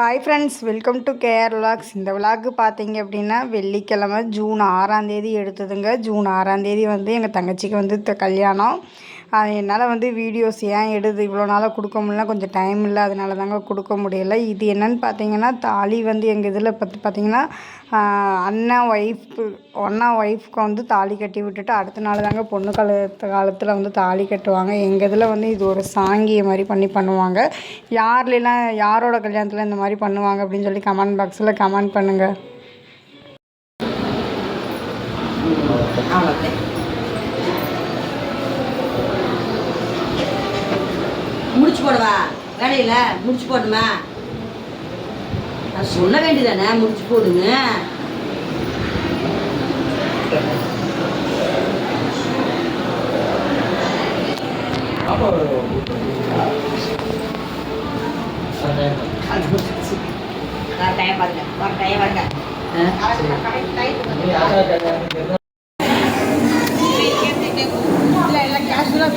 Hi friends, welcome to KR vlogs. இந்த vlog பார்த்தீங்க அப்படின்னா வெள்ளிக்கிழமை ஜூன் 6ஆம் தேதி எடுத்ததுங்க. ஜூன் 6ஆம் தேதி வந்து எங்கள் தங்கச்சிக்கு வந்து கல்யாணம். என்னால் வந்து வீடியோஸ் ஏன் எடுத்து இவ்வளோ நாளாக கொடுக்க முடியல, கொஞ்சம் டைம் இல்லை, அதனால தாங்க கொடுக்க முடியலை. இது என்னென்னு பார்த்தீங்கன்னா தாலி வந்து எங்கள் இதில் பார்த்திங்கன்னா ஒய்ஃப்க்கு வந்து தாலி கட்டி விட்டுட்டு அடுத்த நாள் தாங்க பொண்ணு காலத்தில் வந்து தாலி கட்டுவாங்க. எங்கள் இதில் வந்து இது ஒரு சாங்கிய மாதிரி பண்ணுவாங்க. யாரோட கல்யாணத்தில் இந்த மாதிரி பண்ணுவாங்க அப்படின்னு சொல்லி கமெண்ட் பாக்ஸில் கமெண்ட் பண்ணுங்கள். முடிச்சு போடுவா வேலையில முடிச்சு போடுமா, அது சொல்ல வேண்டியதானே முடிச்சு போடுங்க. டைம் பாருங்க எல்லாம் கேஷுவலாக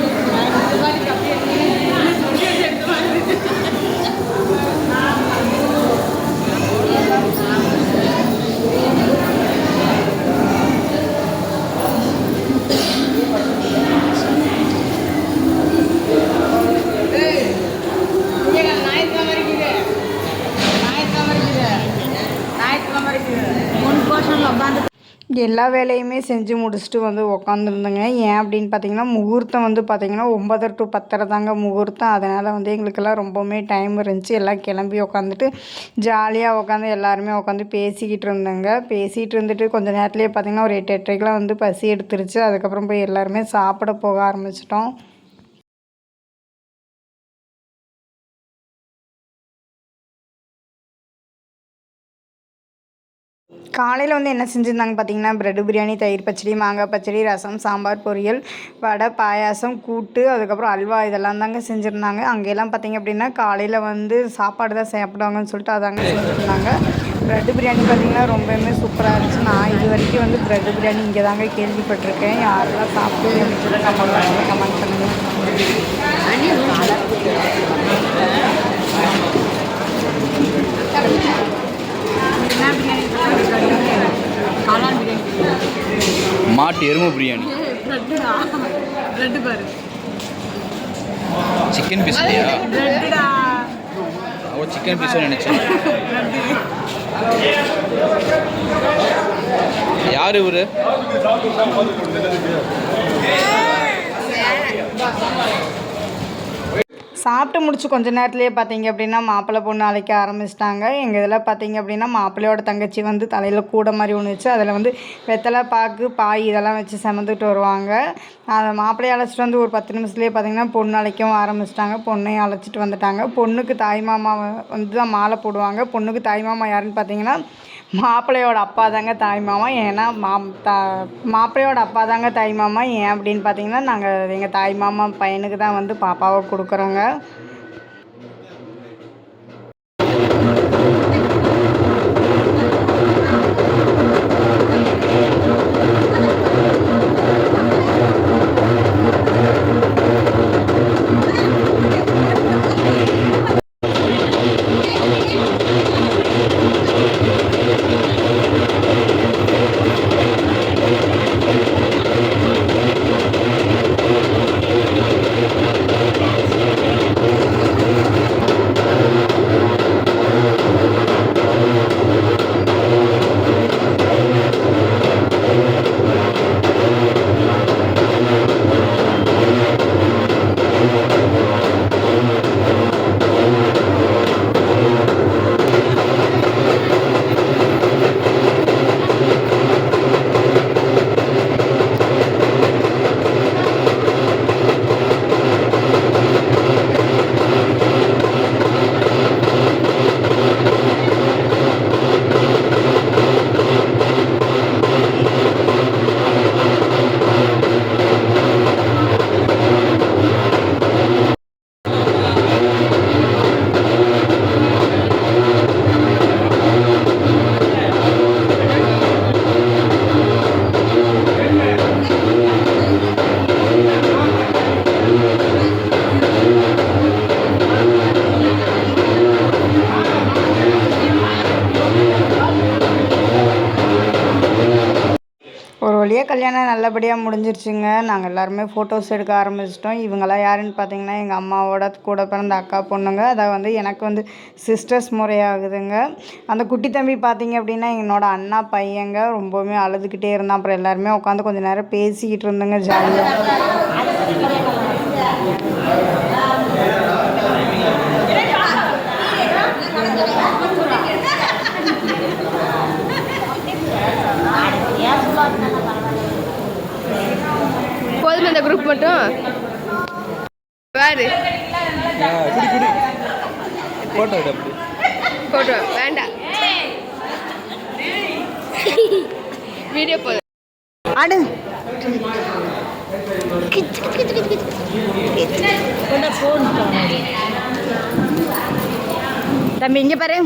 எல்லா வேலையுமே செஞ்சு முடிச்சுட்டு வந்து உக்காந்துருந்தேங்க. ஏன் அப்படின்னு பார்த்தீங்கன்னா முகூர்த்தம் வந்து பார்த்திங்கன்னா 9 to 10 தாங்க முகூர்த்தம். அதனால் வந்து எங்களுக்கெல்லாம் ரொம்பவுமே டைம் இருந்துச்சு. எல்லாம் கிளம்பி உக்காந்துட்டு ஜாலியாக உட்காந்து எல்லாருமே உட்காந்து பேசிக்கிட்டு இருந்தேங்க. பேசிகிட்டு இருந்துட்டு கொஞ்சம் நேரத்துலேயே பார்த்திங்கன்னா ஒரு 8, 8:30க்கெலாம் வந்து பசி எடுத்துருச்சு. அதுக்கப்புறம் போய் எல்லாருமே சாப்பிட போக ஆரம்பிச்சிட்டோம். காலையில் வந்து என்ன செஞ்சுருந்தாங்க பார்த்தீங்கன்னா ப்ரெட்டு பிரியாணி, தயிர் பச்சடி, மாங்காய் பச்சடி, ரசம், சாம்பார், பொரியல், வடை, பாயாசம், கூட்டு, அதுக்கப்புறம் அல்வா இதெல்லாம் தாங்க செஞ்சுருந்தாங்க. அங்கெல்லாம் பார்த்திங்க அப்படின்னா காலையில் வந்து சாப்பாடு தான் சாப்பிடுவாங்கன்னு சொல்லிட்டு அதாங்க செஞ்சுருந்தாங்க. ப்ரெட்டு பிரியாணி பார்த்திங்கன்னா ரொம்பவுமே சூப்பராக இருந்துச்சு. நான் இது வரைக்கும் வந்து ப்ரெட்டு பிரியாணி இங்கே தாங்க கேள்விப்பட்டிருக்கேன். யாரெல்லாம் சாப்பிட்டு அப்படின்னு சொல்லி கமெண்ட் பண்ணுங்கள். மாட்டு எருமை பிரியாணி, சிக்கன் பீஸ் இல்லையா? ஓ, சிக்கன் பீஸும் நினச்சேன். யார் இவரு? சாப்பிட்டு முடிச்சு கொஞ்ச நேரத்துலேயே பார்த்திங்க அப்படின்னா மாப்பிள்ளை பொண்ணு அழைக்க ஆரம்பிச்சிட்டாங்க. எங்கள் இதில் பார்த்திங்க அப்படின்னா மாப்பிள்ளையோட தங்கச்சி வந்து தலையில் கூட மாதிரி ஒன்று வச்சு அதில் வந்து வெத்தலை, பாக்கு, பாய் இதெல்லாம் வச்சு சுமந்துட்டு வருவாங்க. அதை மாப்பிள்ளையை அழைச்சிட்டு வந்து ஒரு 10 நிமிஷத்துலேயே பார்த்திங்கன்னா பொண்ணு அழைக்கவும் ஆரம்பிச்சிட்டாங்க. பொண்ணையும் அழைச்சிட்டு வந்துட்டாங்க. பொண்ணுக்கு தாய்மாமா வந்து தான் மாலை போடுவாங்க. பொண்ணுக்கு தாய்மாமா யாருன்னு பார்த்திங்கன்னா மாப்பிள்ளையோட அப்பா தாங்க தாய்மாமா. ஏன்னா மாப்பிள்ளையோட அப்பா தாங்க தாய்மாமா. ஏன் அப்படின்னு பார்த்தீங்கன்னா நாங்கள் எங்கள் தாய்மாமா பையனுக்கு தான் வந்து பாப்பாவை கொடுக்குறோங்க. அப்படியே கல்யாணம் நல்லபடியாக முடிஞ்சிருச்சுங்க. நாங்கள் எல்லாருமே ஃபோட்டோஸ் எடுக்க ஆரம்பிச்சிட்டோம். இவங்கெல்லாம் யாருன்னு பார்த்தீங்கன்னா எங்கள் அம்மாவோட கூட பிறந்த அக்கா பொண்ணுங்க. அதை வந்து எனக்கு வந்து சிஸ்டர்ஸ் முறையாகுதுங்க. அந்த குட்டி தம்பி பார்த்தீங்க அப்படின்னா என்னோட அண்ணா பையங்க. ரொம்பவுமே அழுதுகிட்டே இருந்தான். அப்புறம் எல்லாருமே உட்காந்து கொஞ்சம் நேரம் பேசிக்கிட்டு இருந்தோங்க ஜாலியாக. போதும் இந்த குரூப் மட்டும் வேறு போட்டோ வேண்டாம் வீடியோ போதும் ஆடு தம்பி இங்கே பாரு.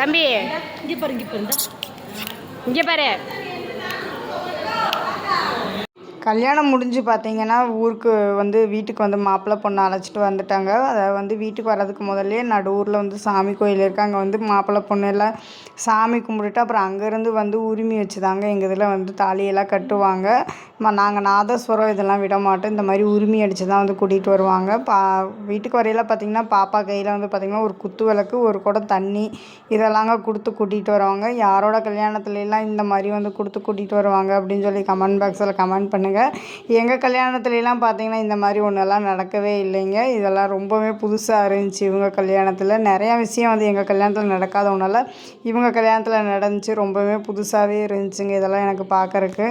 தம்பி இங்கே பாரு. கல்யாணம் முடிஞ்சு பார்த்தீங்கன்னா ஊருக்கு வந்து வீட்டுக்கு வந்து மாப்பிள்ளை பொண்ணு அழைச்சிட்டு வந்துட்டாங்க. அதை வந்து வீட்டுக்கு வர்றதுக்கு முதல்ல நடு ஊரில் வந்து சாமி கோயில் இருக்குது. அங்கே வந்து மாப்பிள்ளை பொண்ணு எல்லாம் சாமி கும்பிட்டுட்டு அப்புறம் அங்கேருந்து வந்து உரிமை வச்சு தாங்க எங்கள் இதில் வந்து தாலியெல்லாம் கட்டுவாங்க. நாங்கள் நாதஸ்வரம் இதெல்லாம் விட மாட்டோம். இந்த மாதிரி உரிமை அடித்து தான் வந்து கூட்டிகிட்டு வருவாங்க. வீட்டுக்கு வரையில் பார்த்திங்கன்னா பாப்பா கையில் வந்து பார்த்திங்கன்னா ஒரு குத்து விளக்கு, ஒரு குடம் தண்ணி இதெல்லாங்க கொடுத்து கூட்டிகிட்டு வருவாங்க. யாரோட கல்யாணத்துலலாம் இந்த மாதிரி வந்து கொடுத்து கூட்டிகிட்டு வருவாங்க அப்படின்னு சொல்லி கமெண்ட் பாக்ஸில் கமெண்ட் பண்ணுங்கள். எங்கள் கல்யாணத்துலலாம் பார்த்திங்கன்னா இந்த மாதிரி ஒன்றெல்லாம் நடக்கவே இல்லைங்க. இதெல்லாம் ரொம்பவே புதுசாக இருந்துச்சு. இவங்க கல்யாணத்தில் நிறையா விஷயம் வந்து எங்கள் கல்யாணத்தில் நடக்காத ஒன்றெல்லாம் இவங்க கல்யாணத்தில் நடந்துச்சு. ரொம்பவே புதுசாகவே இருந்துச்சுங்க இதெல்லாம் எனக்கு பார்க்குறக்கு.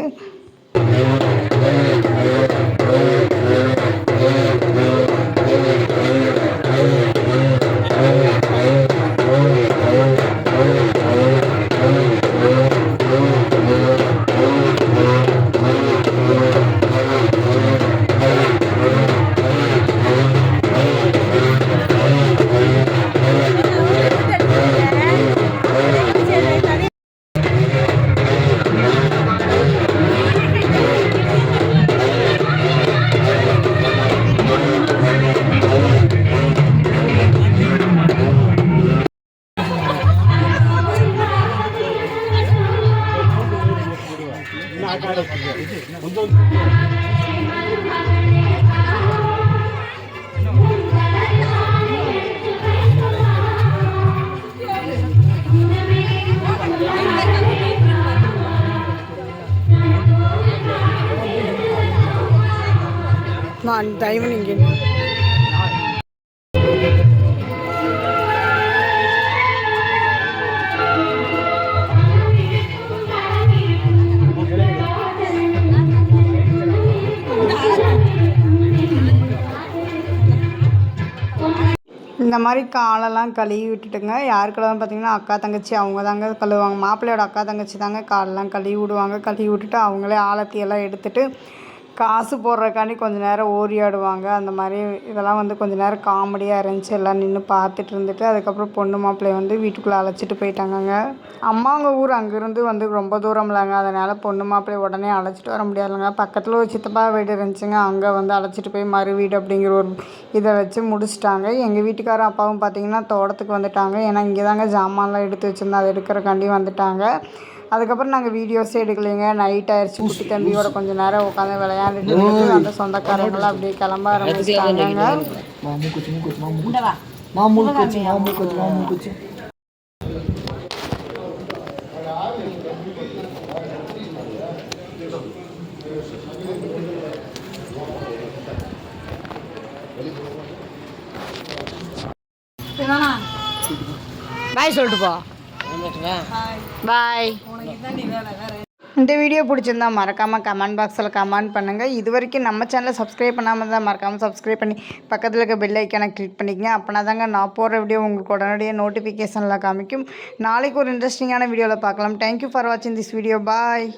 தயவு நீங்கள் இந்த மாதிரி காலெல்லாம் கழுவி விட்டுட்டுங்க. யார் கழுவான்னு பார்த்தீங்கன்னா அக்கா தங்கச்சி அவங்க தாங்க கழுவுவாங்க. மாப்பிள்ளையோட அக்கா தங்கச்சி தாங்க காலெல்லாம் கழுவி விடுவாங்க. கழுவி விட்டுட்டு அவங்களே ஆலத்தியெல்லாம் எடுத்துகிட்டு காசு போடுறக்காண்டி கொஞ்சம் நேரம் ஓரியாடுவாங்க. அந்த மாதிரி இதெல்லாம் வந்து கொஞ்சம் நேரம் காமெடியாக இருந்துச்சு. எல்லாம் நின்று பார்த்துட்டு இருந்துட்டு அதுக்கப்புறம் பொண்ணு மாப்பிள்ளையை வந்து வீட்டுக்குள்ளே அழைச்சிட்டு போயிட்டாங்கங்க. அம்மாங்க ஊர் அங்கேருந்து வந்து ரொம்ப தூரம் இல்லைங்க. அதனால் பொண்ணு மாப்பிள்ளையை உடனே அழைச்சிட்டு வர முடியாதுங்க. பக்கத்தில் ஒரு சித்தப்பா வீடு இருந்துச்சுங்க. அங்கே வந்து அழைச்சிட்டு போய் மறு வீடு அப்படிங்கிற ஒரு இதை வச்சு முடிச்சிட்டாங்க. எங்கள் வீட்டுக்காரர் அப்பாவும் பார்த்திங்கன்னா தோட்டத்துக்கு வந்துட்டாங்க. ஏன்னா இங்கே தாங்க ஜாமான்லாம் எடுத்து வச்சுருந்தோம். அதை எடுக்கிறக்காண்டி வந்துட்டாங்க. அதுக்கப்புறம் நாங்கள் வீடியோஸே எடுக்கலைங்க. நைட் ஆயிடுச்சு. குட்டி தம்பியோட கொஞ்சம் நேரம் உட்காந்து விளையாண்டுட்டு அந்த சொந்தக்காரங்களாம் அப்படியே கிளம்ப ஆரம்பிச்சிட்டாங்க. பாய் சொல்லிட்டு போ. பாய். இந்த வீடியோ பிடிச்சிருந்தா மறக்காமல் கமெண்ட் பாக்ஸில் கமெண்ட் பண்ணுங்கள். இது வரைக்கும் நம்ம சேனலை சப்ஸ்கிரைப் பண்ணாமல் இருந்தால் மறக்காமல் சப்ஸ்கிரைப் பண்ணி பக்கத்தில் இருக்க பெல் ஐக்கானை கிளிக் பண்ணிக்கங்க. அப்படின்னா தாங்க நான் போடுற வீடியோ உங்களுக்கு உடனடியாக நோட்டிஃபிகேஷனில் காமிக்கும். நாளைக்கு ஒரு இன்ட்ரெஸ்டிங்கான வீடியோவில் பார்க்கலாம். தேங்க்யூ ஃபார் வாட்சிங் திஸ் வீடியோ. பாய்.